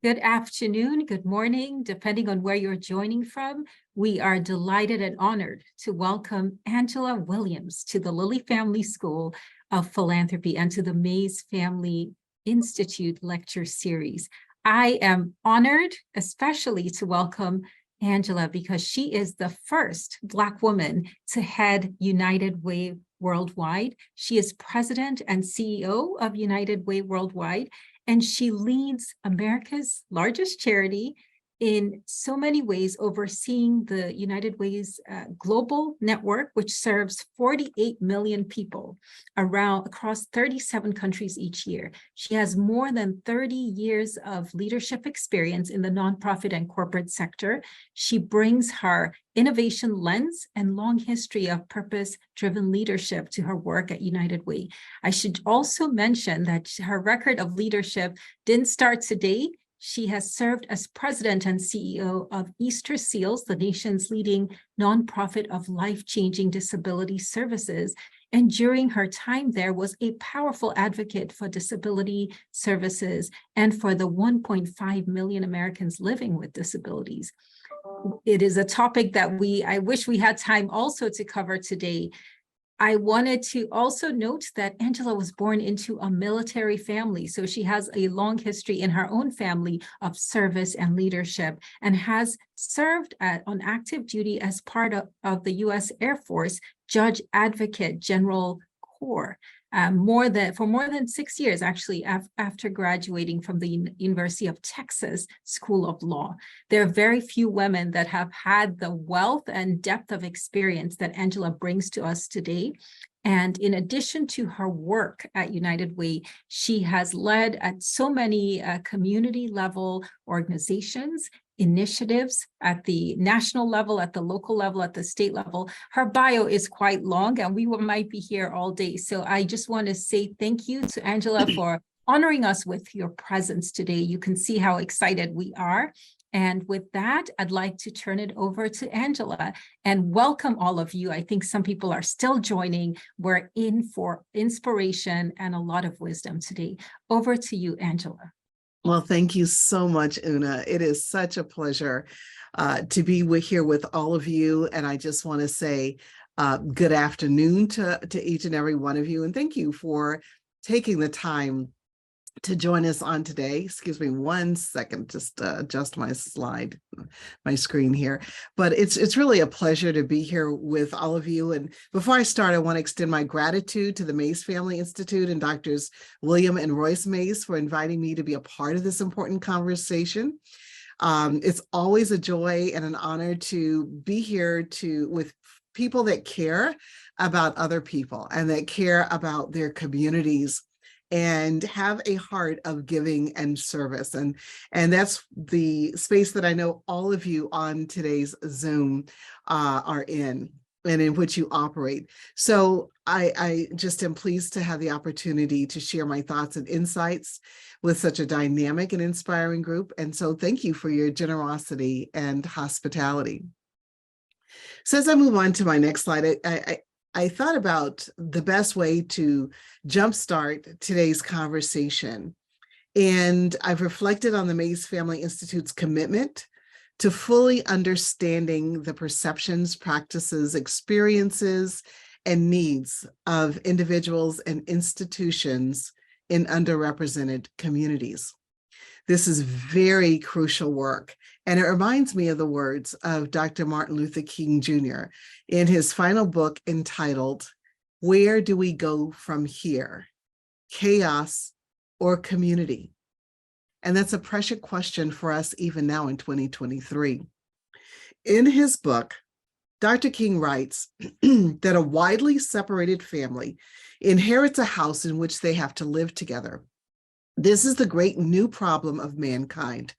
Good afternoon, good morning, depending on where you're joining from. We are delighted and honored to welcome Angela Williams to the Lilly Family School of Philanthropy and to the Mays Family Institute Lecture Series. I am honored especially to welcome Angela because she is the first Black woman to head United Way Worldwide. She is president and CEO of United Way Worldwide, and she leads America's largest charity in so many ways, overseeing the United Way's global network, which serves 48 million people across 37 countries each year. She has more than 30 years of leadership experience in the nonprofit and corporate sector. She brings her innovation lens and long history of purpose-driven leadership to her work at United Way. I should also mention that her record of leadership didn't start today. She has served as president and CEO of Easter Seals, the nation's leading nonprofit of life-changing disability services. And during her time there was a powerful advocate for disability services and for the 1.5 million Americans living with disabilities. It is a topic that I wish we had time also to cover today. I wanted to also note that Angela was born into a military family, so she has a long history in her own family of service and leadership, and has served on active duty as part of the U.S. Air Force Judge Advocate General Corps. For more than 6 years, actually, after graduating from the University of Texas School of Law. There are very few women that have had the wealth and depth of experience that Angela brings to us today. And in addition to her work at United Way, she has led at so many community level organizations, initiatives at the national level, at the local level, at the state level. Her bio is quite long and we might be here all day. So I just want to say thank you to Angela for honoring us with your presence today. You can see how excited we are. And with that, I'd like to turn it over to Angela and welcome all of you. I think some people are still joining. We're in for inspiration and a lot of wisdom today. Over to you, Angela. Well, thank you so much, Una. It is such a pleasure to be here with all of you. And I just want to say good afternoon to each and every one of you. And thank you for taking the time to join us on today. Excuse me 1 second, just adjust my screen here. But it's really a pleasure to be here with all of you. And before I start, I want to extend my gratitude to the Mays Family Institute and Doctors William and Royce Mays for inviting me to be a part of this important conversation. It's always a joy and an honor to be here with people that care about other people and that care about their communities and have a heart of giving and service. And that's the space that I know all of you on today's Zoom are in and in which you operate. So I just am pleased to have the opportunity to share my thoughts and insights with such a dynamic and inspiring group. And so thank you for your generosity and hospitality. So as I move on to my next slide, I thought about the best way to jumpstart today's conversation. And I've reflected on the Mays Family Institute's commitment to fully understanding the perceptions, practices, experiences, and needs of individuals and institutions in underrepresented communities. This is very crucial work, and it reminds me of the words of Dr. Martin Luther King Jr. in his final book entitled, "Where Do We Go From Here? Chaos or Community?" And that's a pressing question for us even now in 2023. In his book, Dr. King writes that a widely separated family inherits a house in which they have to live together. This is the great new problem of mankind.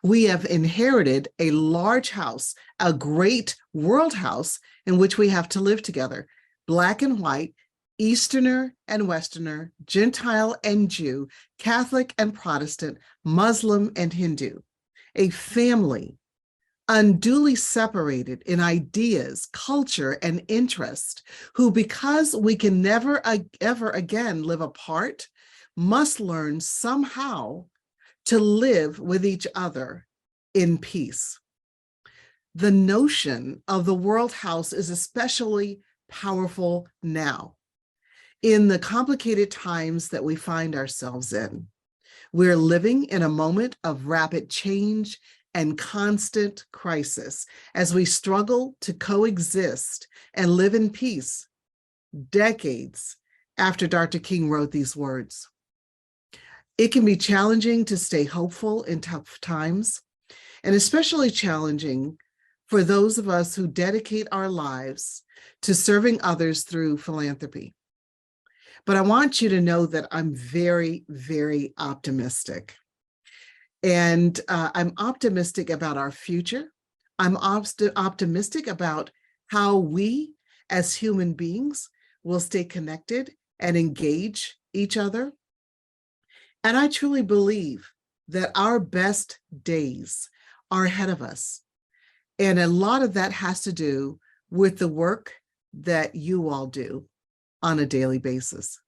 We have inherited a large house, a great world house in which we have to live together, Black and white, Easterner and Westerner, Gentile and Jew, Catholic and Protestant, Muslim and Hindu. A family unduly separated in ideas, culture, and interest, who, because we can never ever again live apart, must learn somehow to live with each other in peace. The notion of the World House is especially powerful now in the complicated times that we find ourselves in. We're living in a moment of rapid change and constant crisis as we struggle to coexist and live in peace decades after Dr. King wrote these words. It can be challenging to stay hopeful in tough times, and especially challenging for those of us who dedicate our lives to serving others through philanthropy. But I want you to know that I'm very, very optimistic. And I'm optimistic about our future. I'm optimistic about how we as human beings will stay connected and engage each other. And I truly believe that our best days are ahead of us. And a lot of that has to do with the work that you all do on a daily basis.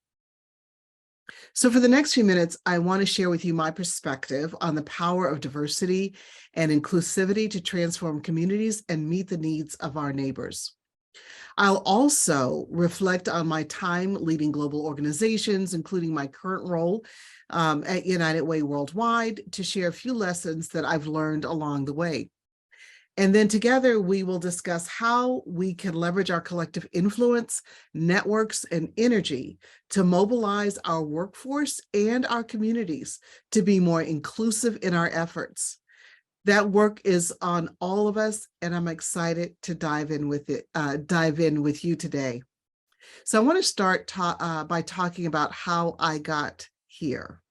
So for the next few minutes, I want to share with you my perspective on the power of diversity and inclusivity to transform communities and meet the needs of our neighbors. I'll also reflect on my time leading global organizations, including my current role at United Way Worldwide, to share a few lessons that I've learned along the way. And then together we will discuss how we can leverage our collective influence, networks, and energy to mobilize our workforce and our communities to be more inclusive in our efforts. That work is on all of us, and I'm excited to dive in with you today. So I want to start by talking about how I got here.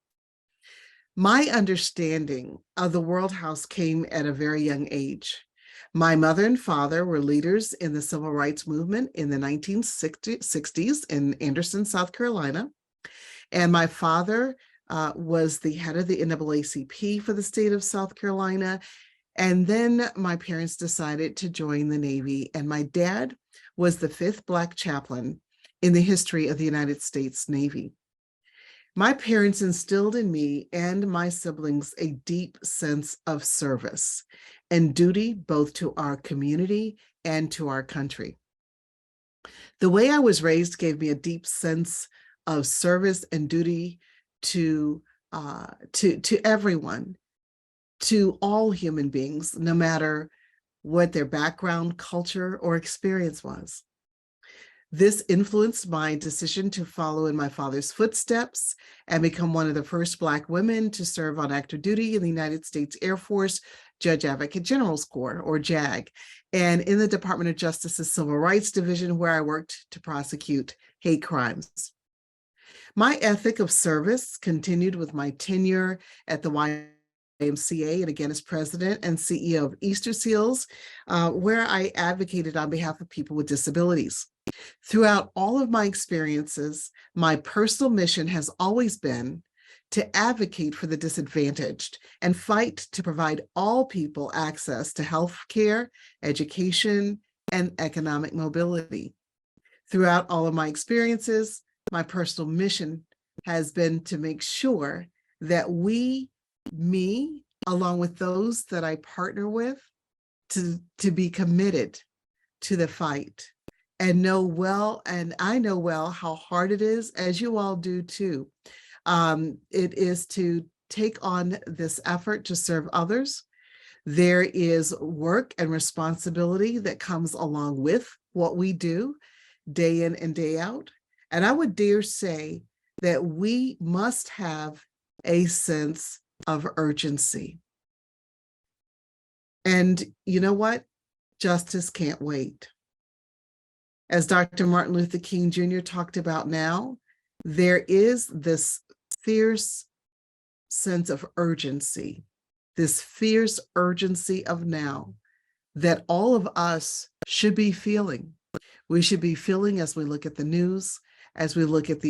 My understanding of the World House came at a very young age. My mother and father were leaders in the civil rights movement in the 1960s in Anderson, South Carolina. And my father was the head of the NAACP for the state of South Carolina. And then my parents decided to join the Navy. And my dad was the 5th Black chaplain in the history of the United States Navy. My parents instilled in me and my siblings a deep sense of service and duty, both to our community and to our country. The way I was raised gave me a deep sense of service and duty to everyone, to all human beings, no matter what their background, culture, or experience was. This influenced my decision to follow in my father's footsteps and become one of the first Black women to serve on active duty in the United States Air Force Judge Advocate General's Corps, or JAG, and in the Department of Justice's Civil Rights Division, where I worked to prosecute hate crimes. My ethic of service continued with my tenure at the YMCA, and again as president and CEO of Easter Seals, where I advocated on behalf of people with disabilities. Throughout all of my experiences, my personal mission has always been to advocate for the disadvantaged and fight to provide all people access to health care, education, and economic mobility. Throughout all of my experiences, my personal mission has been to make sure that me, along with those that I partner with, to be committed to the fight. And I know well how hard it is, as you all do too. It is to take on this effort to serve others. There is work and responsibility that comes along with what we do day in and day out. And I would dare say that we must have a sense of urgency. And you know what? Justice can't wait. As Dr. Martin Luther King Jr. talked about now, there is this fierce sense of urgency, this fierce urgency of now that all of us should be feeling. We should be feeling as we look at the news, as we look at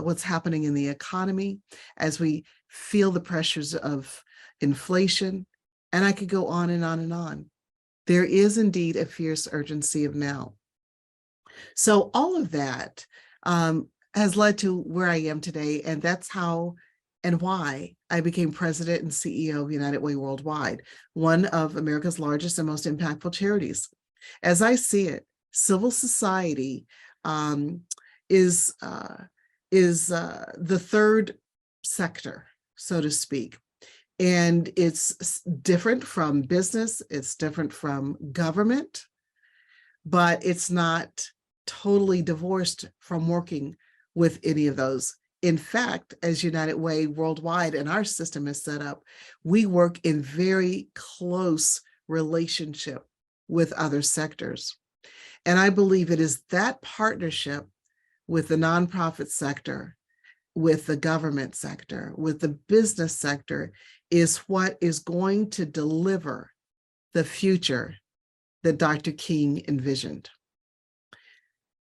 what's happening in the economy, as we feel the pressures of inflation, and I could go on and on and on. There is indeed a fierce urgency of now. So all of that has led to where I am today, and that's how and why I became president and CEO of United Way Worldwide, one of America's largest and most impactful charities. As I see it, civil society is the third sector, so to speak. And it's different from business, it's different from government, but it's not totally divorced from working with any of those. In fact, as United Way Worldwide and our system is set up, we work in very close relationship with other sectors. And I believe it is that partnership with the nonprofit sector, with the government sector, with the business sector, is what is going to deliver the future that Dr. King envisioned.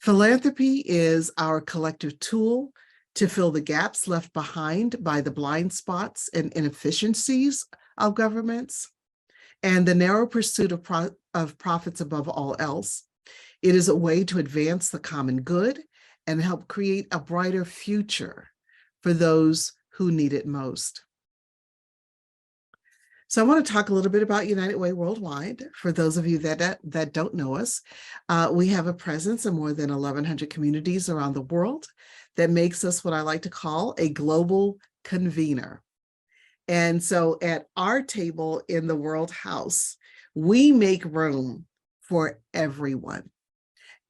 Philanthropy is our collective tool to fill the gaps left behind by the blind spots and inefficiencies of governments and the narrow pursuit of profits above all else. It is a way to advance the common good and help create a brighter future for those who need it most. So I want to talk a little bit about United Way Worldwide. For those of you that don't know us, we have a presence in more than 1,100 communities around the world. That makes us what I like to call a global convener. And so at our table in the World House, we make room for everyone.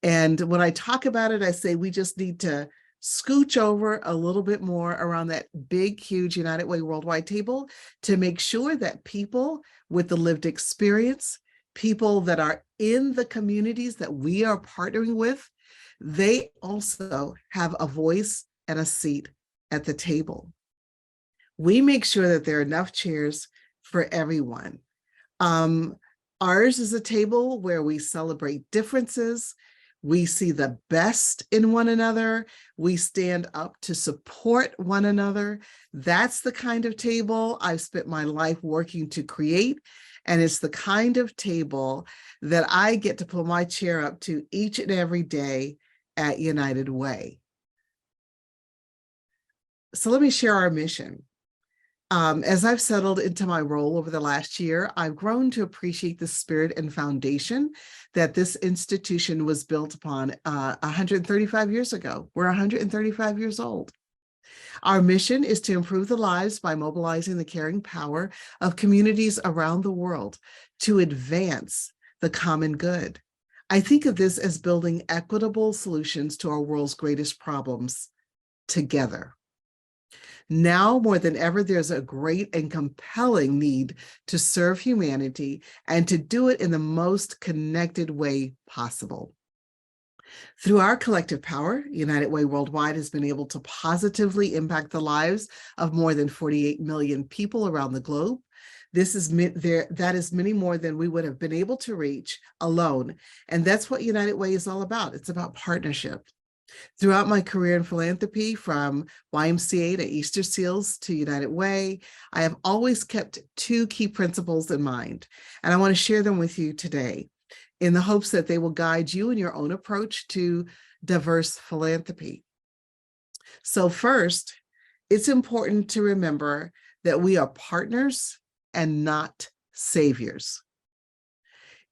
And when I talk about it, I say we just need to scooch over a little bit more around that big, huge United Way Worldwide table to make sure that people with the lived experience, people that are in the communities that we are partnering with, they also have a voice and a seat at the table. We make sure that there are enough chairs for everyone. Ours is a table where we celebrate differences. We see the best in one another. We stand up to support one another. That's the kind of table I've spent my life working to create. And it's the kind of table that I get to pull my chair up to each and every day at United Way. So let me share our mission. As I've settled into my role over the last year, I've grown to appreciate the spirit and foundation that this institution was built upon 135 years ago. We're 135 years old. Our mission is to improve the lives by mobilizing the caring power of communities around the world to advance the common good. I think of this as building equitable solutions to our world's greatest problems together. Now more than ever, there's a great and compelling need to serve humanity and to do it in the most connected way possible. Through our collective power, United Way Worldwide has been able to positively impact the lives of more than 48 million people around the globe. That is many more than we would have been able to reach alone. And that's what United Way is all about. It's about partnership. Throughout my career in philanthropy, from YMCA to Easter Seals to United Way, I have always kept two key principles in mind, and I want to share them with you today in the hopes that they will guide you in your own approach to diverse philanthropy. So first, it's important to remember that we are partners and not saviors.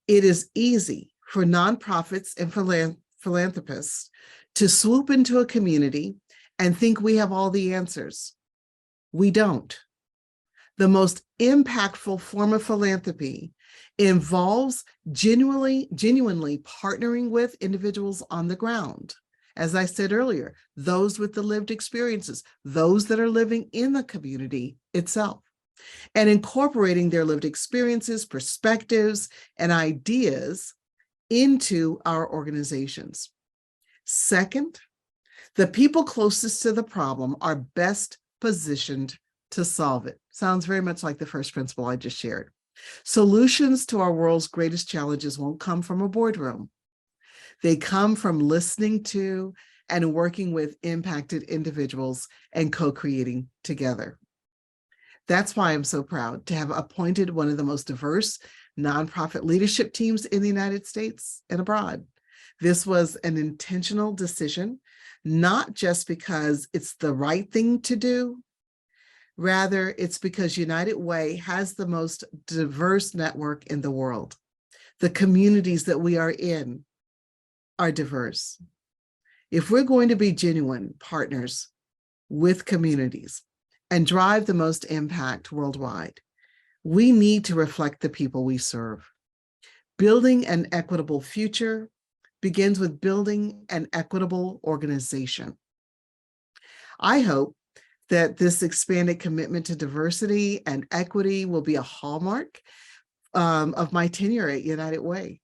It is easy for nonprofits and philanthropists to swoop into a community and think we have all the answers. We don't. The most impactful form of philanthropy involves genuinely partnering with individuals on the ground. As I said earlier, those with the lived experiences, those that are living in the community itself, and incorporating their lived experiences, perspectives, and ideas into our organizations. Second, the people closest to the problem are best positioned to solve it. Sounds very much like the first principle I just shared. Solutions to our world's greatest challenges won't come from a boardroom. They come from listening to and working with impacted individuals and co-creating together. That's why I'm so proud to have appointed one of the most diverse nonprofit leadership teams in the United States and abroad. This was an intentional decision, not just because it's the right thing to do, Rather, it's because United Way has the most diverse network in the world. The communities that we are in are diverse. If we're going to be genuine partners with communities and drive the most impact worldwide, we need to reflect the people we serve. Building an equitable future begins with building an equitable organization. I hope that this expanded commitment to diversity and equity will be a hallmark of my tenure at United Way.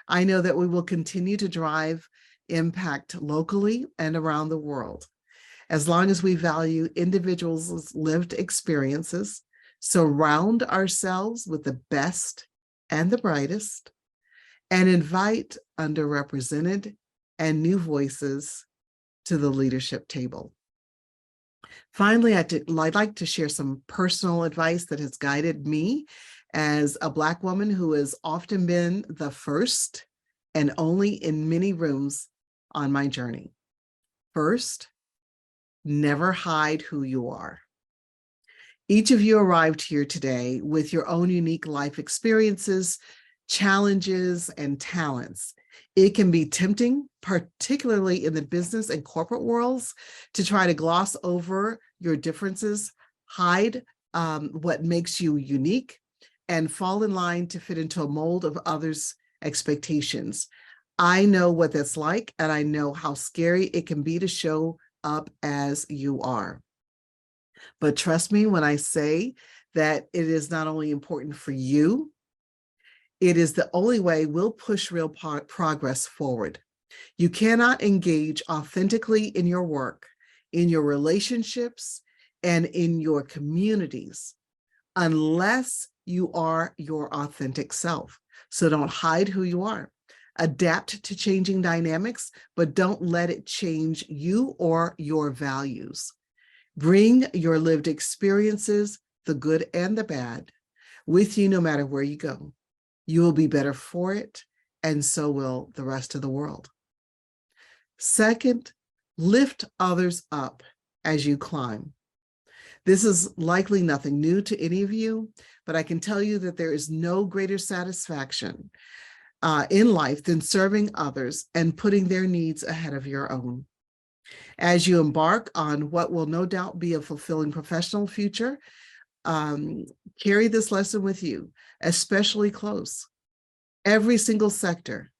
I know that we will continue to drive impact locally and around the world, as long as we value individuals' lived experiences, surround ourselves with the best and the brightest, and invite underrepresented and new voices to the leadership table. Finally, I'd like to share some personal advice that has guided me as a Black woman who has often been the first and only in many rooms on my journey. First, never hide who you are. Each of you arrived here today with your own unique life experiences, challenges, and talents. It can be tempting, particularly in the business and corporate worlds, to try to gloss over your differences, hide what makes you unique, and fall in line to fit into a mold of others' expectations. I know what that's like, and I know how scary it can be to show up as you are. But trust me when I say that it is not only important for you, it is the only way we'll push real progress forward. You cannot engage authentically in your work, in your relationships, and in your communities unless you are your authentic self. So don't hide who you are. Adapt to changing dynamics, but don't let it change you or your values. Bring your lived experiences, the good and the bad, with you no matter where you go. You will be better for it, and so will the rest of the world. Second, lift others up as you climb. This is likely nothing new to any of you, but I can tell you that there is no greater satisfaction in life than serving others and putting their needs ahead of your own. As you embark on what will no doubt be a fulfilling professional future, carry this lesson with you, especially close. Every single sector,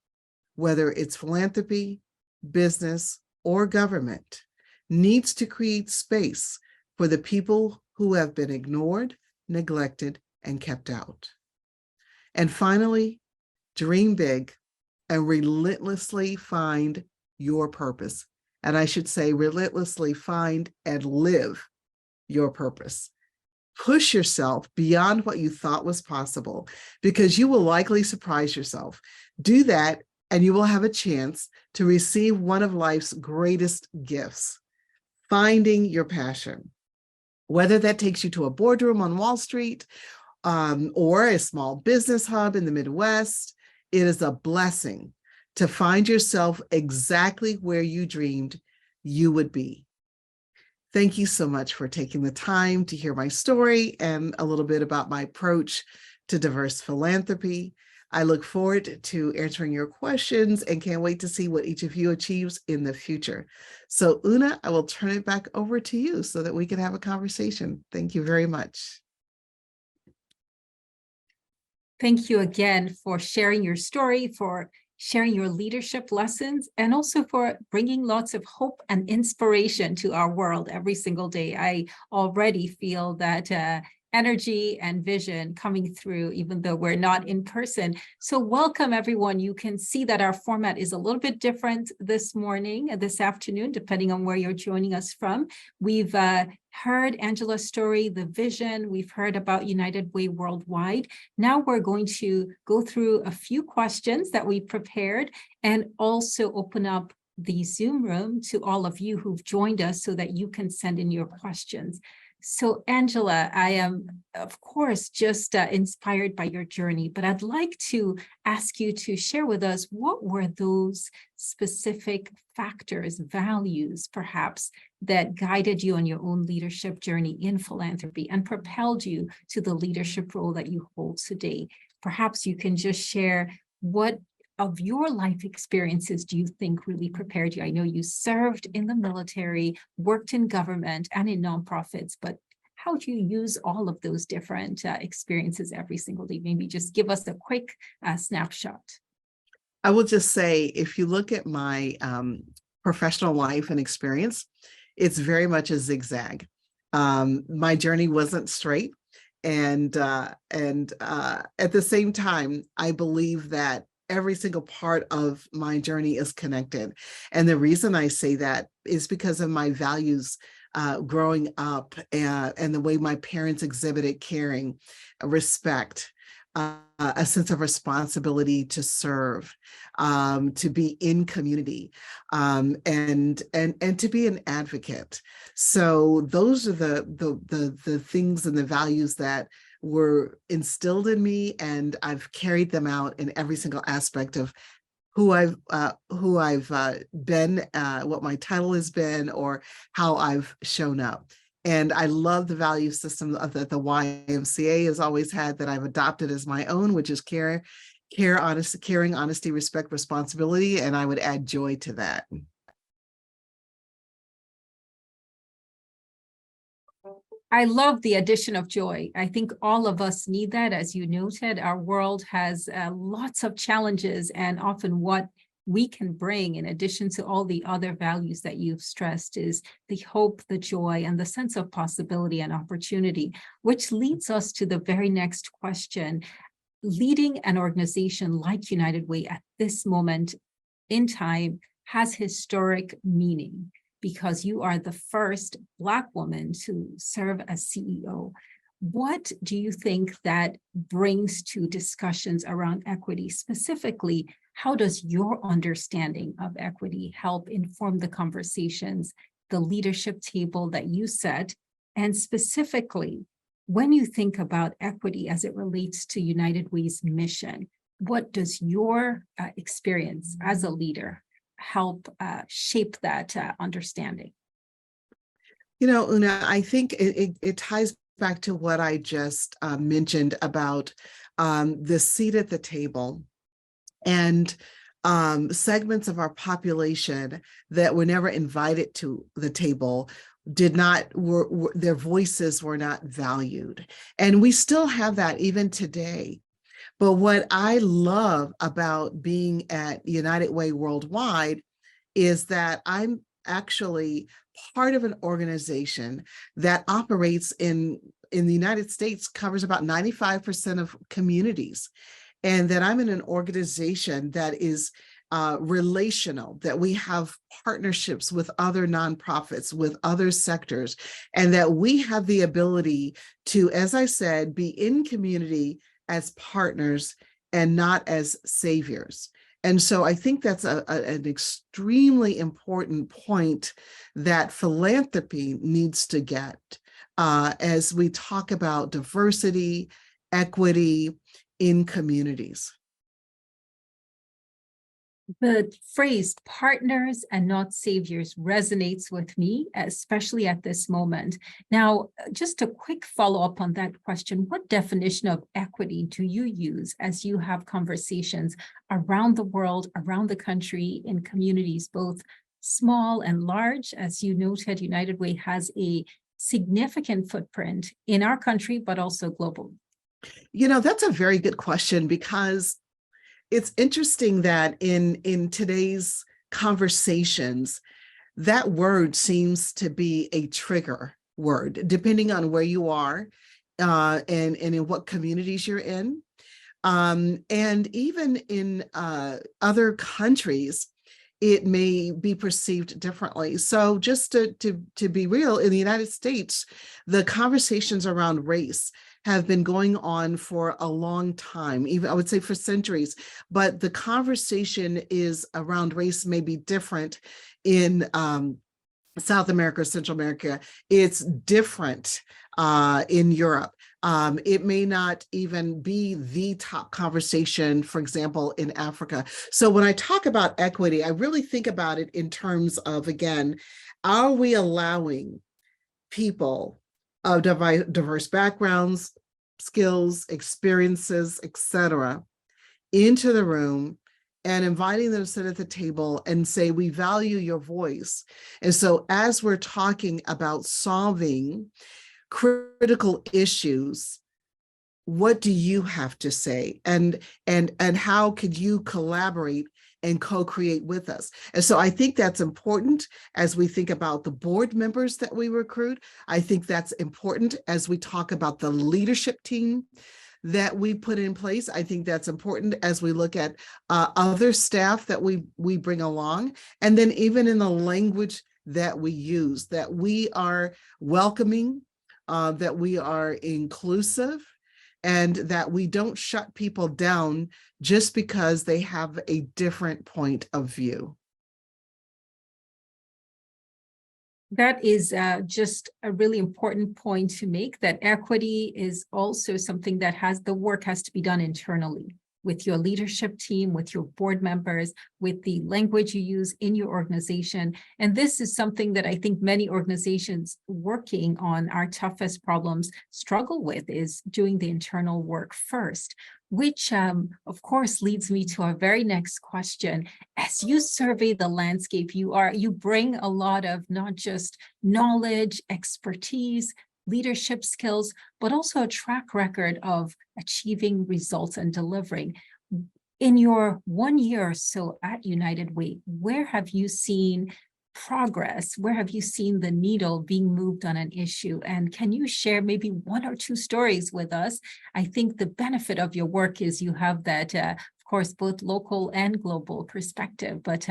whether it's philanthropy, business, or government, needs to create space for the people who have been ignored, neglected, and kept out. And finally, dream big and relentlessly find your purpose. And I should say relentlessly find and live your purpose. Push yourself beyond what you thought was possible, because you will likely surprise yourself. Do that, and you will have a chance to receive one of life's greatest gifts, finding your passion. Whether that takes you to a boardroom on Wall Street or a small business hub in the Midwest, it is a blessing to find yourself exactly where you dreamed you would be. Thank you so much for taking the time to hear my story and a little bit about my approach to diverse philanthropy. I look forward to answering your questions and can't wait to see what each of you achieves in the future. So Una, I will turn it back over to you so that we can have a conversation. Thank you very much. Thank you again for sharing your story, for sharing your leadership lessons, and also for bringing lots of hope and inspiration to our world every single day. I already feel that energy and vision coming through, even though we're not in person. So welcome, everyone. You can see that our format is a little bit different this afternoon, depending on where you're joining us from. We've heard Angela's story, the vision. We've heard about United Way Worldwide. Now we're going to go through a few questions that we prepared and also open up the Zoom room to all of you who've joined us so that you can send in your questions. So, Angela, I am, of course, just inspired by your journey, but I'd like to ask you to share with us what were those specific factors, values, perhaps, that guided you on your own leadership journey in philanthropy and propelled you to the leadership role that you hold today. Perhaps you can just share what of your life experiences do you think really prepared you? I know you served in the military, worked in government and in nonprofits, but how do you use all of those different experiences every single day? Maybe just give us a quick snapshot. I will just say, if you look at my professional life and experience, it's very much a zigzag. My journey wasn't straight. And at the same time, I believe that every single part of my journey is connected. And the reason I say that is because of my values growing up and the way my parents exhibited caring, respect, a sense of responsibility to serve, to be in community, and to be an advocate. So those are the things and the values that were instilled in me, and I've carried them out in every single aspect of who I've been, what my title has been, or how I've shown up. And I love the value system that the YMCA has always had, that I've adopted as my own, which is caring, honesty, respect, responsibility, and I would add joy to that. I love the addition of joy. I think all of us need that. As you noted, our world has lots of challenges, and often what we can bring, in addition to all the other values that you've stressed, is the hope, the joy, and the sense of possibility and opportunity, which leads us to the very next question. Leading an organization like United Way at this moment in time has historic meaning, because you are the first Black woman to serve as CEO. What do you think that brings to discussions around equity? Specifically, how does your understanding of equity help inform the conversations, the leadership table that you set? And specifically, when you think about equity as it relates to United Way's mission, what does your experience as a leader help shape that understanding? You know, Una, I think it ties back to what I just mentioned about the seat at the table, and segments of our population that were never invited to the table their voices were not valued. And we still have that even today. But what I love about being at United Way Worldwide is that I'm actually part of an organization that operates in the United States, covers about 95% of communities, and that I'm in an organization that is relational, that we have partnerships with other nonprofits, with other sectors, and that we have the ability to, as I said, be in community as partners and not as saviors. And so I think that's an extremely important point that philanthropy needs to get as we talk about diversity, equity in communities. The phrase partners and not saviors resonates with me, especially at this moment. Now, just a quick follow-up on that question. What definition of equity do you use as you have conversations around the world, around the country, in communities, both small and large? As you noted, United Way has a significant footprint in our country, but also globally. You know, that's a very good question, because it's interesting that in today's conversations, that word seems to be a trigger word, depending on where you are and in what communities you're in. And even in other countries, it may be perceived differently. So just to be real, in the United States, the conversations around race have been going on for a long time, even I would say for centuries, but the conversation is around race may be different in South America or Central America. It's different in Europe. It may not even be the top conversation, for example, in Africa. So when I talk about equity, I really think about it in terms of, again, are we allowing people of diverse backgrounds, skills, experiences, etc., into the room and inviting them to sit at the table and say, we value your voice. And so as we're talking about solving critical issues, what do you have to say? And how could you collaborate and co-create with us? And so I think that's important as we think about the board members that we recruit. I think that's important as we talk about the leadership team that we put in place. I think that's important as we look at other staff that we bring along, and then even in the language that we use, that we are welcoming, that we are inclusive, and that we don't shut people down just because they have a different point of view. That is just a really important point to make, that equity is also something that the work has to be done internally with your leadership team, with your board members, with the language you use in your organization. And this is something that I think many organizations working on our toughest problems struggle with, is doing the internal work first, which of course leads me to our very next question. As you survey the landscape, you bring a lot of not just knowledge, expertise, leadership skills, but also a track record of achieving results and delivering. In your 1 year or so at United Way, where have you seen progress? Where have you seen the needle being moved on an issue? And can you share maybe 1 or 2 stories with us? I think the benefit of your work is you have that, of course, both local and global perspective, but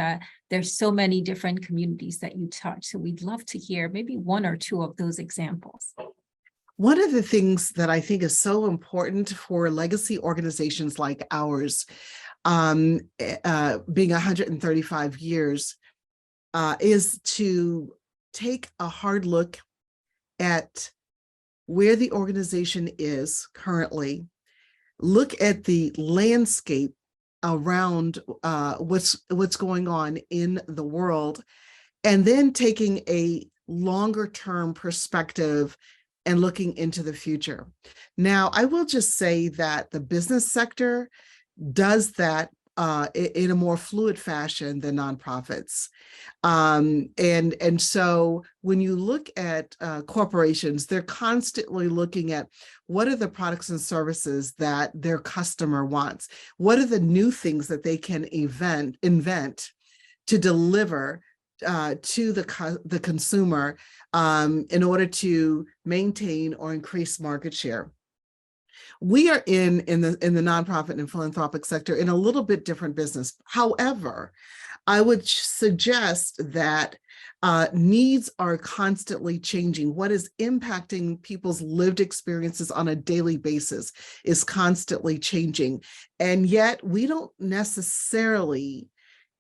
there's so many different communities that you touch. So we'd love to hear maybe 1 or 2 of those examples. One of the things that I think is so important for legacy organizations like ours, being 135 years, is to take a hard look at where the organization is currently, look at the landscape around what's going on in the world, and then taking a longer term perspective and looking into the future. Now, I will just say that the business sector does that in a more fluid fashion than nonprofits. And so when you look at corporations, they're constantly looking at what are the products and services that their customer wants? What are the new things that they can invent to deliver to the consumer in order to maintain or increase market share? We are in the nonprofit and philanthropic sector in a little bit different business. However, I would suggest that needs are constantly changing. What is impacting people's lived experiences on a daily basis is constantly changing. And yet we don't necessarily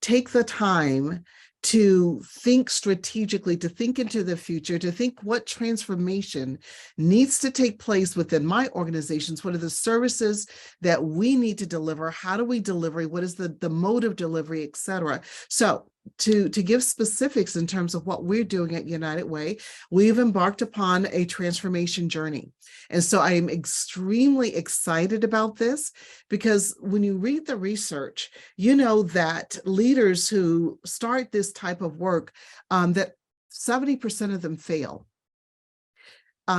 take the time to think strategically, to think into the future, to think what transformation needs to take place within my organizations. What are the services that we need to deliver? How do we deliver? What is the mode of delivery, et cetera? So to give specifics in terms of what we're doing at United Way, we've embarked upon a transformation journey. And so I am extremely excited about this, because when you read the research, you know that leaders who start this type of work, that 70% of them fail.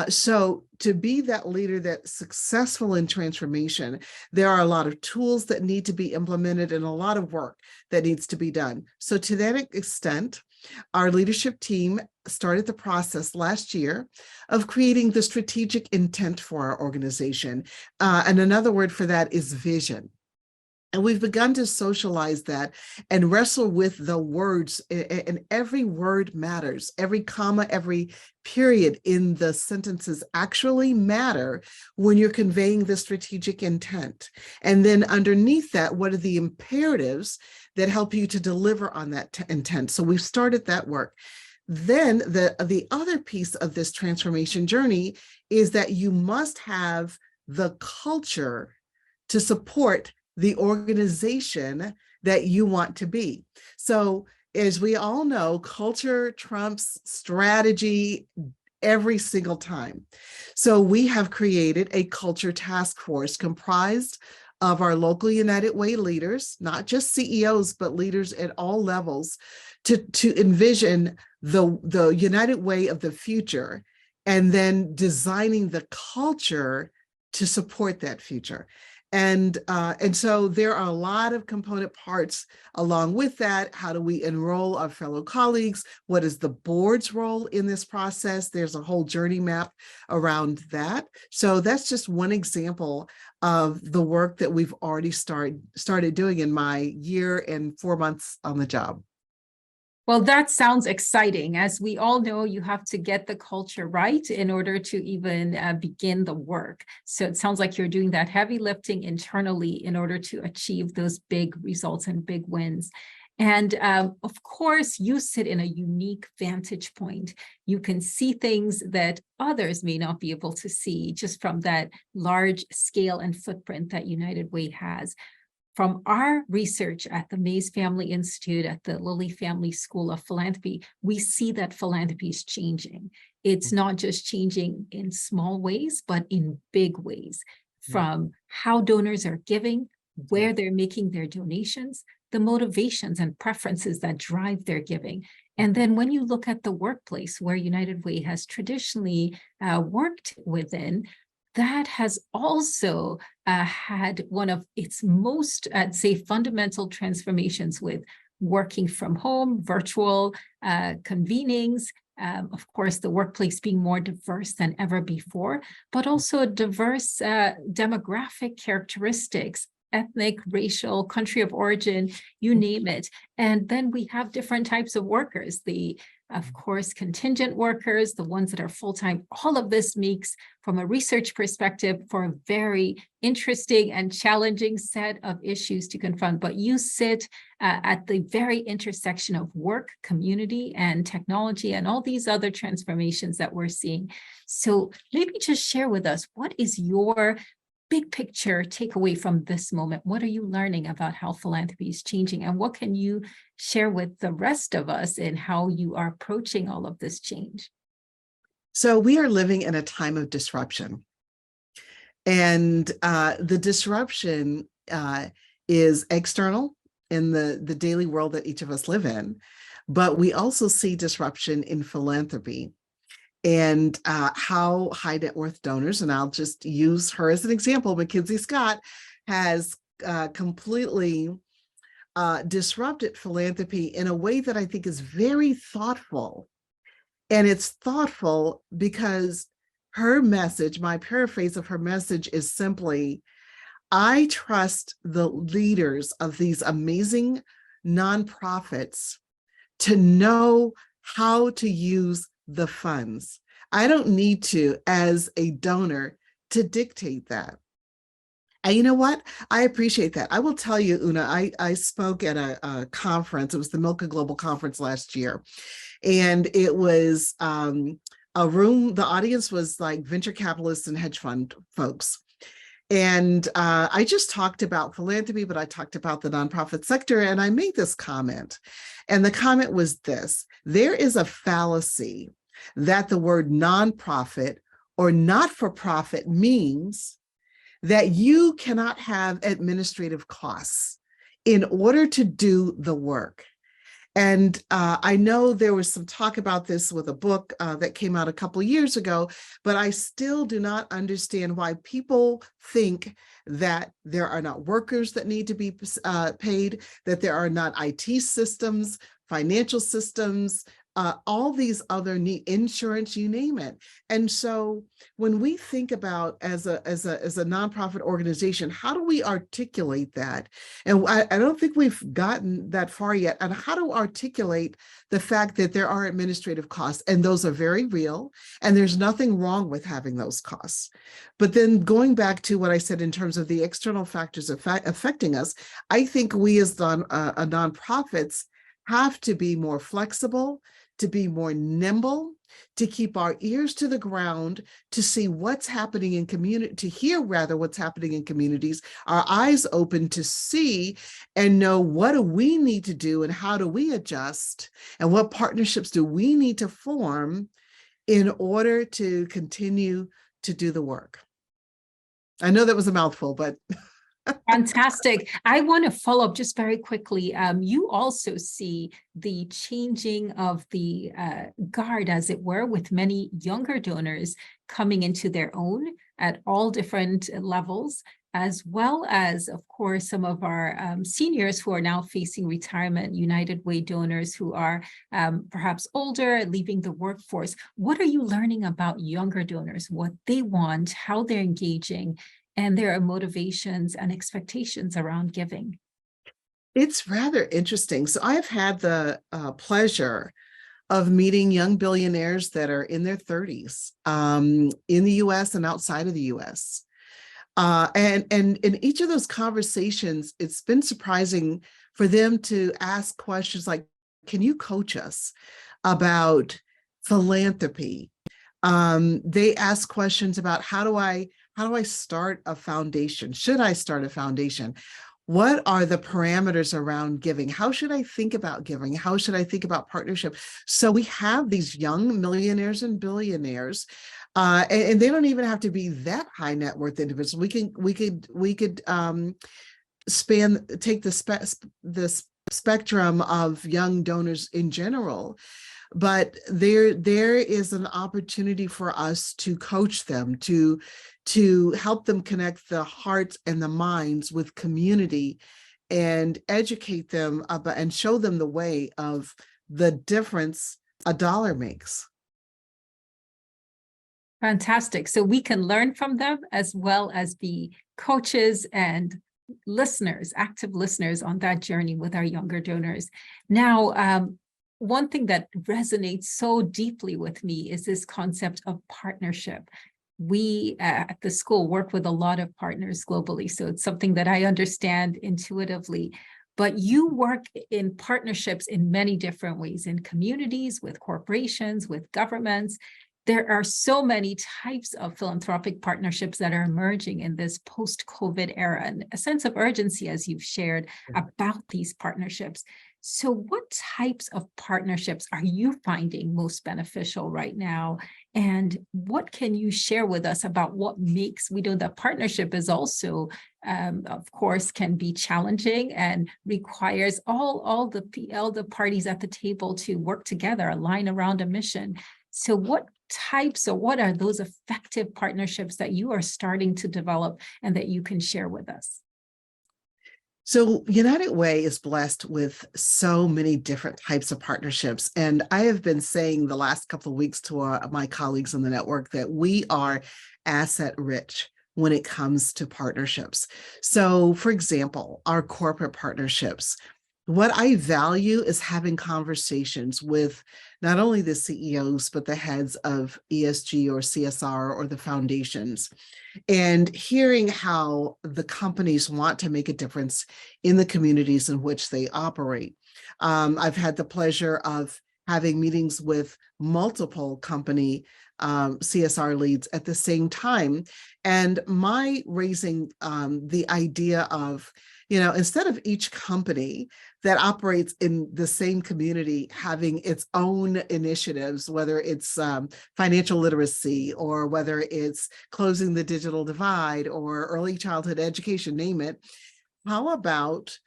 So to be that leader that's successful in transformation, there are a lot of tools that need to be implemented and a lot of work that needs to be done. So to that extent, our leadership team started the process last year of creating the strategic intent for our organization. And another word for that is vision. And we've begun to socialize that and wrestle with the words, and every word matters. Every comma, every period in the sentences actually matter when you're conveying the strategic intent. And then underneath that, what are the imperatives that help you to deliver on that intent? So we've started that work. Then the other piece of this transformation journey is that you must have the culture to support the organization that you want to be. So as we all know, culture trumps strategy every single time. So we have created a culture task force comprised of our local United Way leaders, not just CEOs, but leaders at all levels, to envision the United Way of the future, and then designing the culture to support that future. And so there are a lot of component parts along with that. How do we enroll our fellow colleagues? What is the board's role in this process? There's a whole journey map around that. So that's just one example of the work that we've already started doing in my year and 4 months on the job. Well, that sounds exciting. As we all know, you have to get the culture right in order to even begin the work. So it sounds like you're doing that heavy lifting internally in order to achieve those big results and big wins. And of course, you sit in a unique vantage point. You can see things that others may not be able to see just from that large scale and footprint that United Way has. From our research at the Mays Family Institute, at the Lilly Family School of Philanthropy, we see that philanthropy is changing. It's not just changing in small ways, but in big ways, from how donors are giving, where they're making their donations, the motivations and preferences that drive their giving. And then when you look at the workplace where United Way has traditionally worked within, that has also had one of its most, I'd say, fundamental transformations with working from home, virtual convenings, of course, the workplace being more diverse than ever before, but also diverse demographic characteristics, ethnic, racial, country of origin, you name it. And then we have different types of workers, of course, contingent workers, the ones that are full-time. All of this makes, from a research perspective, for a very interesting and challenging set of issues to confront. But you sit at the very intersection of work, community, and technology, and all these other transformations that we're seeing. So maybe just share with us, what is your big picture takeaway from this moment? What are you learning about how philanthropy is changing, and what can you share with the rest of us in how you are approaching all of this change? So we are living in a time of disruption, and the disruption is external in the daily world that each of us live in, but we also see disruption in philanthropy. And how high net worth donors, and I'll just use her as an example, Mackenzie Scott has completely disrupted philanthropy in a way that I think is very thoughtful. And it's thoughtful because her message, my paraphrase of her message, is simply, I trust the leaders of these amazing nonprofits to know how to use the funds. I don't need to, as a donor, to dictate that. And you know what? I appreciate that. I will tell you, Una, I spoke at a conference. It was the Milka Global Conference last year. And it was a room, the audience was like venture capitalists and hedge fund folks. And I just talked about philanthropy, but I talked about the nonprofit sector, and I made this comment. And the comment was this: there is a fallacy that the word nonprofit or not-for-profit means that you cannot have administrative costs in order to do the work. And I know there was some talk about this with a book that came out a couple of years ago, but I still do not understand why people think that there are not workers that need to be paid, that there are not IT systems, financial systems, all these other insurance, you name it. And so when we think about as a nonprofit organization, how do we articulate that? And I don't think we've gotten that far yet. And how to articulate the fact that there are administrative costs, and those are very real, and there's nothing wrong with having those costs. But then going back to what I said in terms of the external factors affecting us, I think we as nonprofits have to be more flexible, to be more nimble, to keep our ears to the ground, to see what's happening in community, to hear rather what's happening in communities, our eyes open to see and know what do we need to do and how do we adjust and what partnerships do we need to form in order to continue to do the work. I know that was a mouthful, but Fantastic. I want to follow up just very quickly. You also see the changing of the guard, as it were, with many younger donors coming into their own at all different levels, as well as, of course, some of our seniors who are now facing retirement, United Way donors who are perhaps older, leaving the workforce. What are you learning about younger donors, what they want, how they're engaging, and their motivations and expectations around giving? it's rather interesting. So I've had the pleasure of meeting young billionaires that are in their 30s in the US and outside of the US. And in each of those conversations, it's been surprising for them to ask questions like, can you coach us about philanthropy? They ask questions about how do I start a foundation? Should I start a foundation? What are the parameters around giving? How should I think about giving? How should I think about partnership? So we have these young millionaires and billionaires, and they don't even have to be that high net worth individuals. We could take the spectrum of young donors in general. But there is an opportunity for us to coach them, to help them connect the hearts and the minds with community and educate them about and show them the way of the difference a dollar makes. Fantastic. So we can learn from them as well as be coaches and listeners, active listeners on that journey with our younger donors. Now, one thing that resonates so deeply with me is this concept of partnership. We at the school work with a lot of partners globally, so it's something that I understand intuitively. But you work in partnerships in many different ways, in communities, with corporations, with governments. There are so many types of philanthropic partnerships that are emerging in this post-COVID era, and a sense of urgency, as you've shared, about these partnerships. So what types of partnerships are you finding most beneficial right now? And what can you share with us about what makes, we know that partnership is also, of course, can be challenging and requires all the parties at the table to work together, align around a mission. So what types, or what are those effective partnerships that you are starting to develop and that you can share with us? So United Way is blessed with so many different types of partnerships. And I have been saying the last couple of weeks to my colleagues in the network that we are asset rich when it comes to partnerships. So for example, our corporate partnerships, what I value is having conversations with not only the CEOs, but the heads of ESG or CSR or the foundations, and hearing how the companies want to make a difference in the communities in which they operate. I've had the pleasure of having meetings with multiple company CSR leads at the same time. And my raising the idea of, instead of each company that operates in the same community having its own initiatives, whether it's financial literacy or whether it's closing the digital divide or early childhood education, name it, how about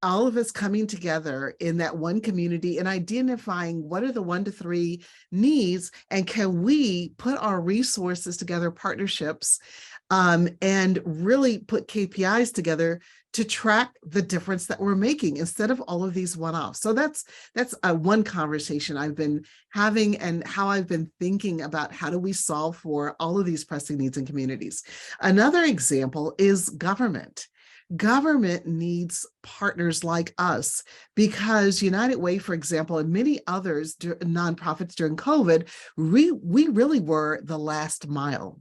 all of us coming together in that one community and identifying what are the 1 to 3 needs, and can we put our resources together, partnerships, and really put KPIs together to track the difference that we're making instead of all of these one-offs. So that's one conversation I've been having, and how I've been thinking about how do we solve for all of these pressing needs in communities. Another example is government. Government needs partners like us, because United Way, for example, and many others, nonprofits during COVID, we really were the last mile.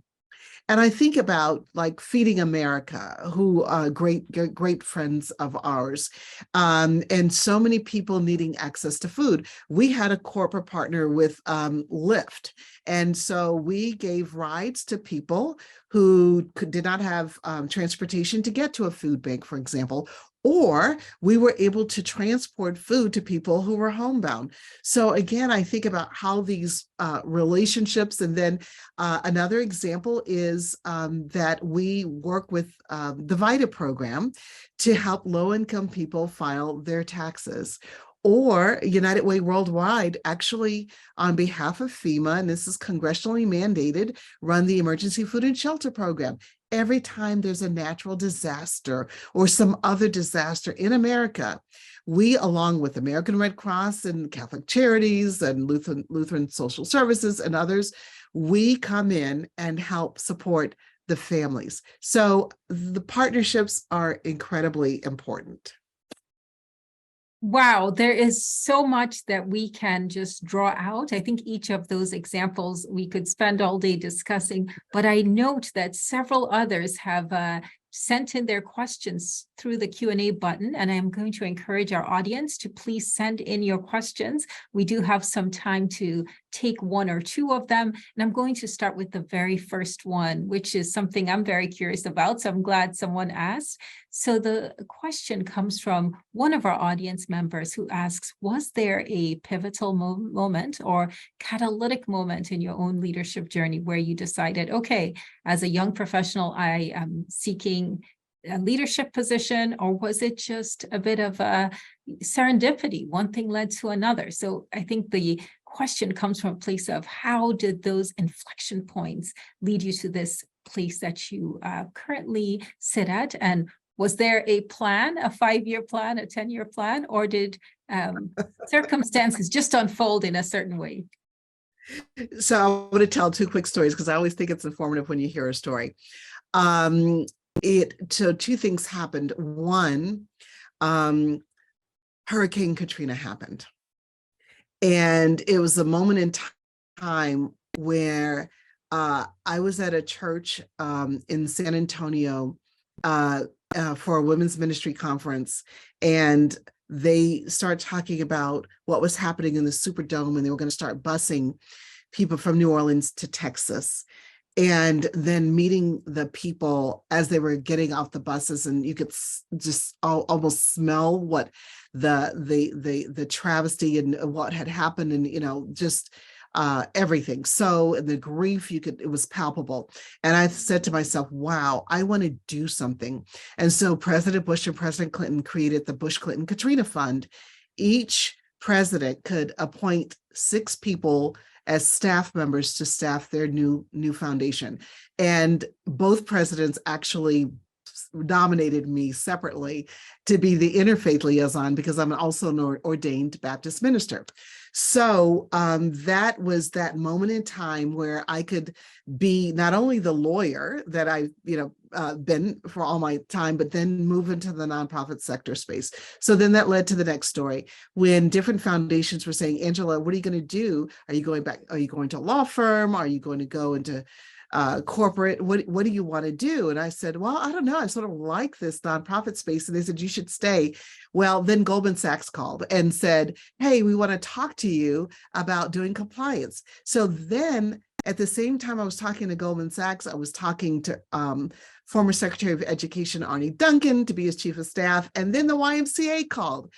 And I think about like Feeding America, who are great friends of ours, and so many people needing access to food. We had a corporate partner with Lyft. And so we gave rides to people who did not have transportation to get to a food bank, for example, or we were able to transport food to people who were homebound. So again, I think about how these relationships, and then another example is that we work with the VITA program to help low-income people file their taxes. Or United Way Worldwide, actually on behalf of FEMA, and this is congressionally mandated, run the Emergency Food and Shelter Program. Every time there's a natural disaster or some other disaster in America, we, along with American Red Cross and Catholic Charities and Lutheran Social Services and others, we come in and help support the families. So the partnerships are incredibly important. Wow, there is so much that we can just draw out. I think each of those examples we could spend all day discussing, but I note that several others have sent in their questions through the Q&A button, and I'm going to encourage our audience to please send in your questions. We do have some time to take one or two of them, and I'm going to start with the very first one, which is something I'm very curious about, so I'm glad someone asked. So the question comes from one of our audience members who asks, was there a pivotal moment or catalytic moment in your own leadership journey where you decided, okay, as a young professional, I am seeking a leadership position, or was it just a bit of a serendipity? One thing led to another. So I think the question comes from a place of how did those inflection points lead you to this place that you currently sit at? And was there a plan, a 5-year plan, a 10-year plan, or did circumstances just unfold in a certain way? So I want to tell 2 quick stories because I always think it's informative when you hear a story. So 2 things happened. One, Hurricane Katrina happened. And it was a moment in time where I was at a church in San Antonio for a women's ministry conference, and they started talking about what was happening in the Superdome, and they were going to start busing people from New Orleans to Texas. And then meeting the people as they were getting off the buses, and you could just almost smell what the travesty and what had happened, and just everything. So the grief, it was palpable. And I said to myself, wow, I want to do something. And so President Bush and President Clinton created the Bush-Clinton Katrina Fund. Each president could appoint 6 people as staff members to staff their new foundation. And both presidents actually nominated me separately to be the interfaith liaison because I'm also an ordained Baptist minister. So that was that moment in time where I could be not only the lawyer that I've been for all my time, but then move into the nonprofit sector space. So then that led to the next story when different foundations were saying, Angela, what are you going to do? Are you going back? Are you going to a law firm? Are you going to go into corporate? What do you want to do? And I said, well, I don't know. I sort of like this nonprofit space. And they said, you should stay. Well, then Goldman Sachs called and said, hey, we want to talk to you about doing compliance. So then at the same time I was talking to Goldman Sachs, I was talking to former Secretary of Education, Arnie Duncan, to be his chief of staff. And then the YMCA called.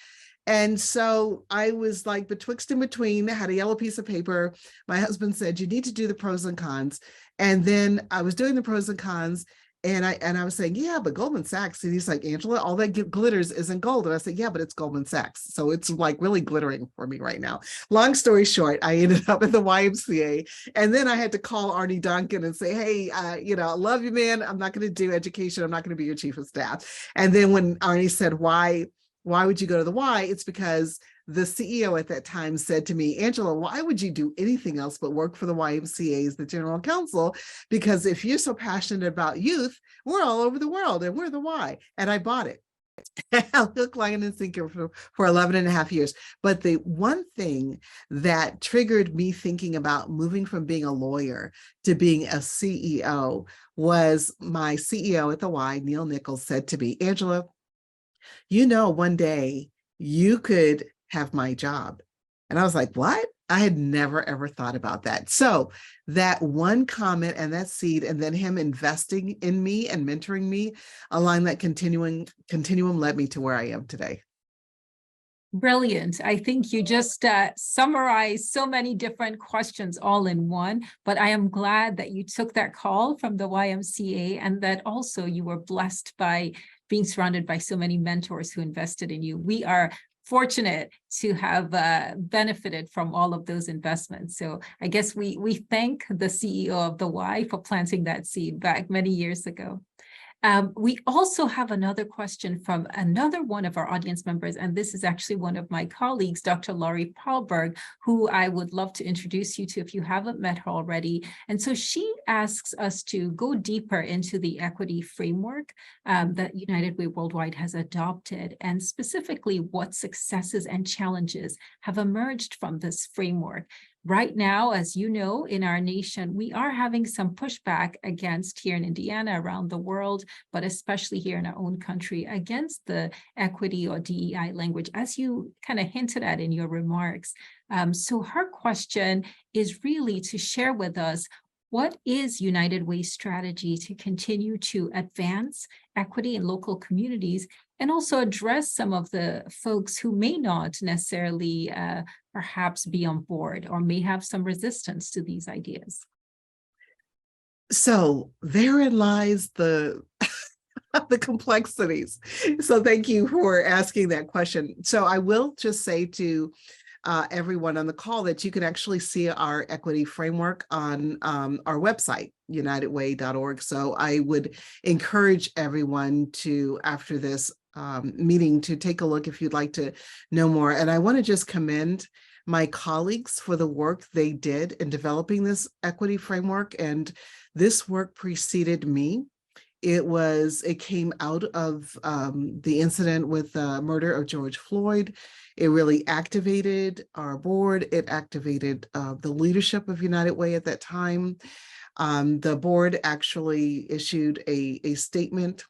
And so I was like betwixt and between, had a yellow piece of paper. My husband said, you need to do the pros and cons. And then I was doing the pros and cons, and I was saying, yeah, but Goldman Sachs. And he's like, Angela, all that glitters isn't gold. And I said, yeah, but it's Goldman Sachs. So it's like really glittering for me right now. Long story short, I ended up at the YMCA. And then I had to call Arnie Duncan and say, hey, I love you, man. I'm not going to do education. I'm not going to be your chief of staff. And then when Arnie said, why would you go to the Y? It's because the CEO at that time said to me, Angela, why would you do anything else but work for the YMCA as the general counsel? Because if you're so passionate about youth, we're all over the world and we're the Y. And I bought it. hook, line, and sinker for 11 and a half years. But the one thing that triggered me thinking about moving from being a lawyer to being a CEO was my CEO at the Y, Neil Nichols, said to me, Angela, one day you could have my job. And I was like, what? I had never, ever thought about that. So that one comment and that seed, and then him investing in me and mentoring me along that continuum led me to where I am today. Brilliant. I think you just summarized so many different questions all in one, but I am glad that you took that call from the YMCA and that also you were blessed by being surrounded by so many mentors who invested in you. We are fortunate to have benefited from all of those investments. So I guess we thank the CEO of the Y for planting that seed back many years ago. We also have another question from another one of our audience members, and this is actually one of my colleagues, Dr. Laurie Paulberg, who I would love to introduce you to if you haven't met her already. And so she asks us to go deeper into the equity framework that United Way Worldwide has adopted, and specifically what successes and challenges have emerged from this framework. Right now, as you know, in our nation, we are having some pushback against here in Indiana, around the world, but especially here in our own country, against the equity or DEI language, as you kind of hinted at in your remarks. So her question is really to share with us, what is United Way's strategy to continue to advance equity in local communities and also address some of the folks who may not necessarily perhaps be on board or may have some resistance to these ideas? So therein lies the the complexities. So thank you for asking that question. So I will just say to everyone on the call that you can actually see our equity framework on our website, unitedway.org. So I would encourage everyone to, after this meeting, to take a look if you'd like to know more. And I want to just commend my colleagues for the work they did in developing this equity framework. And this work preceded me. It came out of the incident with the murder of George Floyd. It really activated our board. It activated the leadership of United Way at that time. The board actually issued a statement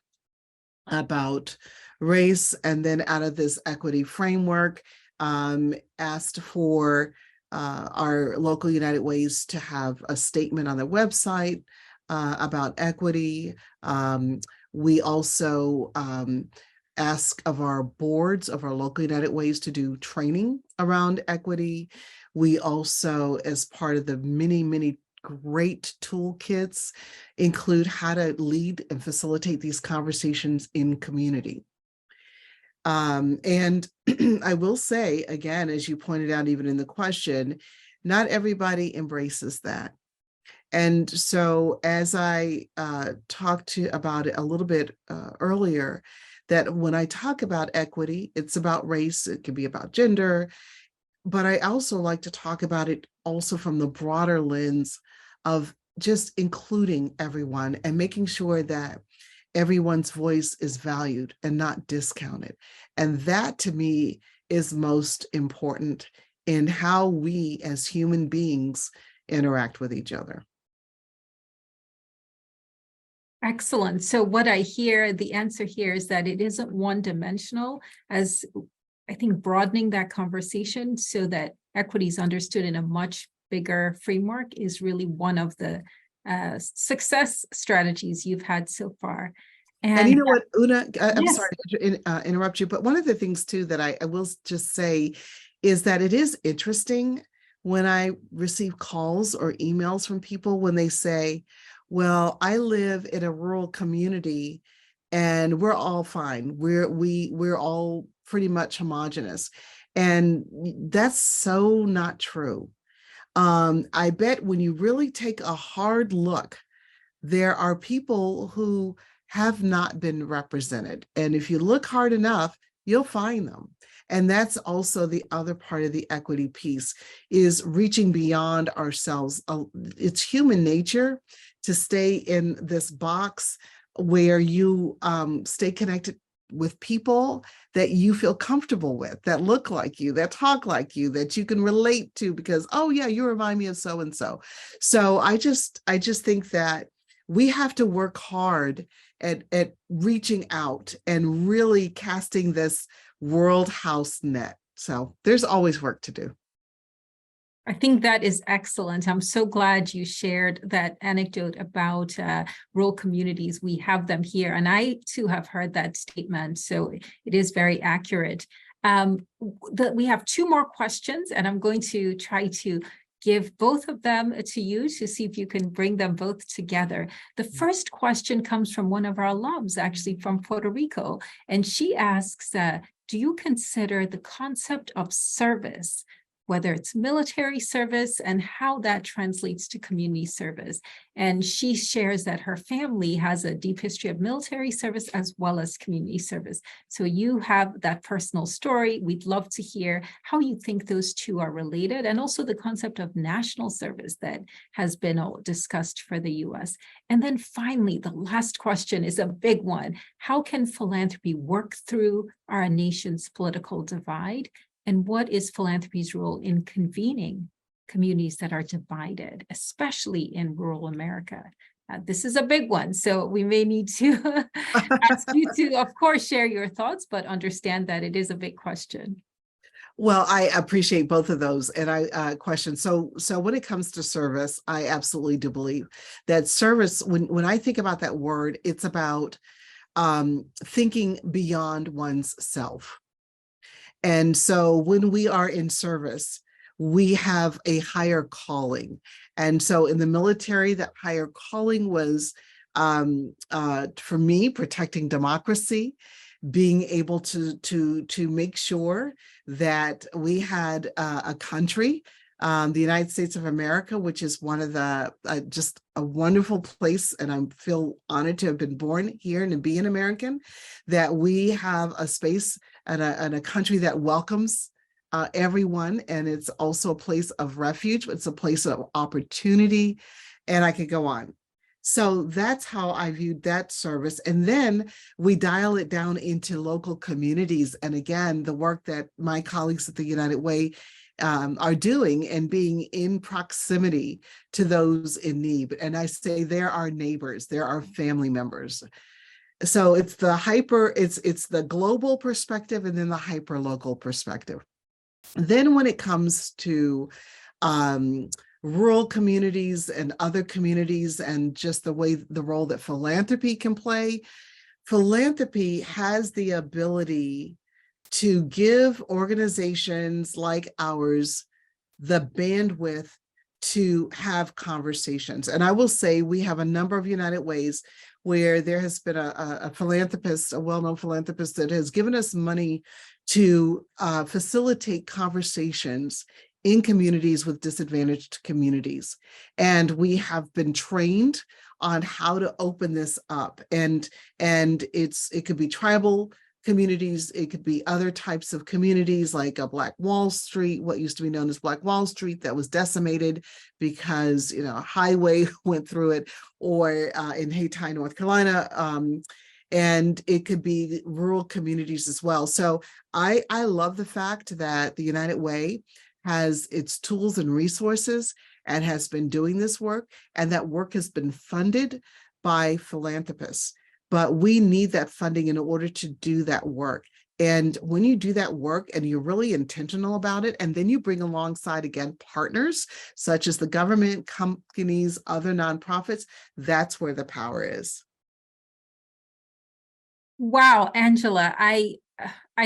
about race, and then out of this equity framework, asked for our local United Ways to have a statement on their website about equity. We also ask of our boards of our local United Ways to do training around equity. We also, as part of the many, many great toolkits, include how to lead and facilitate these conversations in community. And I will say, again, as you pointed out, even in the question, not everybody embraces that. And so as I talked about it a little bit earlier, that when I talk about equity, it's about race, it can be about gender, but I also like to talk about it also from the broader lens of just including everyone and making sure that everyone's voice is valued and not discounted. And that, to me, is most important in how we as human beings interact with each other. Excellent. So what I hear, the answer here is that it isn't one-dimensional, as I think broadening that conversation so that equity is understood in a much bigger framework is really one of the success strategies you've had so far. And you know what, Una, I'm yes. sorry to interrupt you, but one of the things too that I will just say is that it is interesting when I receive calls or emails from people when they say, well, I live in a rural community and we're all fine. We're all pretty much homogenous. And that's so not true. I bet when you really take a hard look, there are people who have not been represented. And if you look hard enough, you'll find them. And that's also the other part of the equity piece, is reaching beyond ourselves. It's human nature to stay in this box where you stay connected with people that you feel comfortable with, that look like you, that talk like you, that you can relate to because, oh yeah, you remind me of so and so. So I just think that we have to work hard at reaching out and really casting this world house net. So there's always work to do. I think that is excellent. I'm so glad you shared that anecdote about rural communities. We have them here, and I too have heard that statement, so it is very accurate. We have two more questions, and I'm going to try to give both of them to you to see if you can bring them both together. The first question comes from one of our alums, actually from Puerto Rico, and she asks, do you consider the concept of service, whether it's military service and how that translates to community service? And she shares that her family has a deep history of military service as well as community service. So you have that personal story. We'd love to hear how you think those two are related, and also the concept of national service that has been discussed for the US. And then finally, the last question is a big one. How can philanthropy work through our nation's political divide? And what is philanthropy's role in convening communities that are divided, especially in rural America? This is a big one, so we may need to ask you to, of course, share your thoughts, but understand that it is a big question. Well, I appreciate both of those and questions. So when it comes to service, I absolutely do believe that service, when I think about that word, it's about thinking beyond one's self. And so when we are in service, we have a higher calling. And so in the military, that higher calling was, for me, protecting democracy, being able to make sure that we had a country, the United States of America, which is one of the just a wonderful place, and I feel honored to have been born here and to be an American, that we have a space and a country that welcomes everyone, and it's also a place of refuge. It's a place of opportunity, and I could go on. So that's how I viewed that service. And then we dial it down into local communities. And again, the work that my colleagues at the United Way are doing and being in proximity to those in need. And I say they're our neighbors, they're our family members. So it's the global perspective and then the hyper local perspective. Then when it comes to rural communities and other communities and just the role that philanthropy can play, philanthropy has the ability to give organizations like ours the bandwidth to have conversations. And I will say we have a number of United Ways where there has been a philanthropist, a well-known philanthropist that has given us money to facilitate conversations in communities with disadvantaged communities. And we have been trained on how to open this up. And it could be tribal communities, it could be other types of communities like a Black Wall Street, what used to be known as Black Wall Street, that was decimated because a highway went through it, or in Hayti, North Carolina, and it could be rural communities as well. So I love the fact that the United Way has its tools and resources and has been doing this work, and that work has been funded by philanthropists. But we need that funding in order to do that work. And when you do that work and you're really intentional about it, and then you bring alongside, again, partners such as the government, companies, other nonprofits, that's where the power is. Wow, Angela, I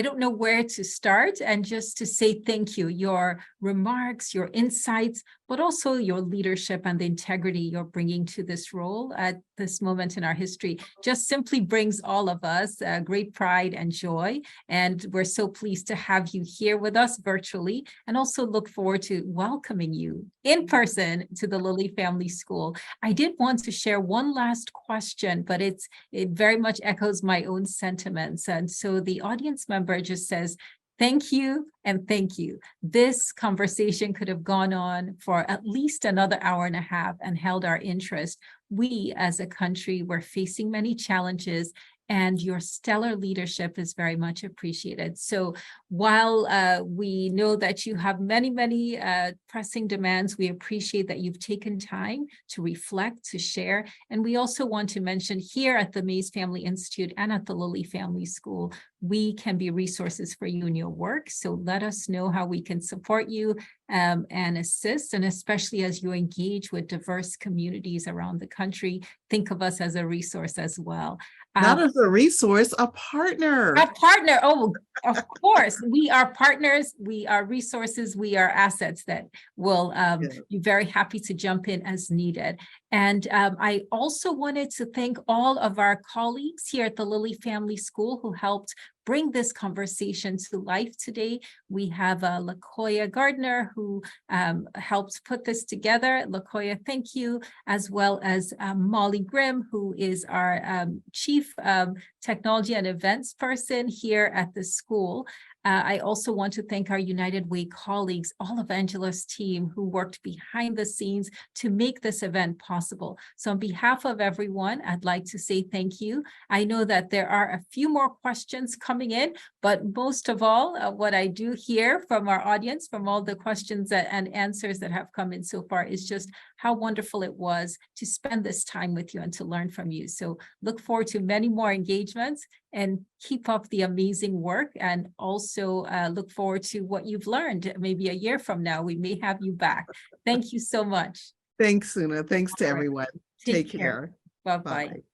don't know where to start, and just to say thank you. Your remarks, your insights, but also your leadership and the integrity you're bringing to this role at this moment in our history just simply brings all of us great pride and joy. And we're so pleased to have you here with us virtually, and also look forward to welcoming you in person to the Lilly Family School. I did want to share one last question, but it very much echoes my own sentiments. And so the audience member just says, thank you and thank you. This conversation could have gone on for at least another hour and a half and held our interest. We as a country were facing many challenges, and your stellar leadership is very much appreciated. So while we know that you have many pressing demands, we appreciate that you've taken time to reflect, to share. And we also want to mention here at the Mays Family Institute and at the Lilly Family School, we can be resources for you in your work. So let us know how we can support you and assist, and especially as you engage with diverse communities around the country, think of us as a resource as well. Not as a resource, a partner. A partner. Oh, of course. We are partners. We are resources. We are assets that will be very happy to jump in as needed. And I also wanted to thank all of our colleagues here at the Lilly Family School who helped bring this conversation to life today. We have LaKoya Gardner who helped put this together. LaKoya, thank you, as well as Molly Grimm, who is our Chief Technology and Events person here at the school. I also want to thank our United Way colleagues, all of Angela's team who worked behind the scenes to make this event possible. So on behalf of everyone, I'd like to say thank you. I know that there are a few more questions coming in, but most of all, what I do hear from our audience, from all the questions and answers that have come in so far, is just how wonderful it was to spend this time with you and to learn from you. So look forward to many more engagements and keep up the amazing work, and also look forward to what you've learned. Maybe a year from now, we may have you back. Thank you so much. Thanks, Una. Thanks to All right. everyone. Take Take care. care. Bye-bye. Bye.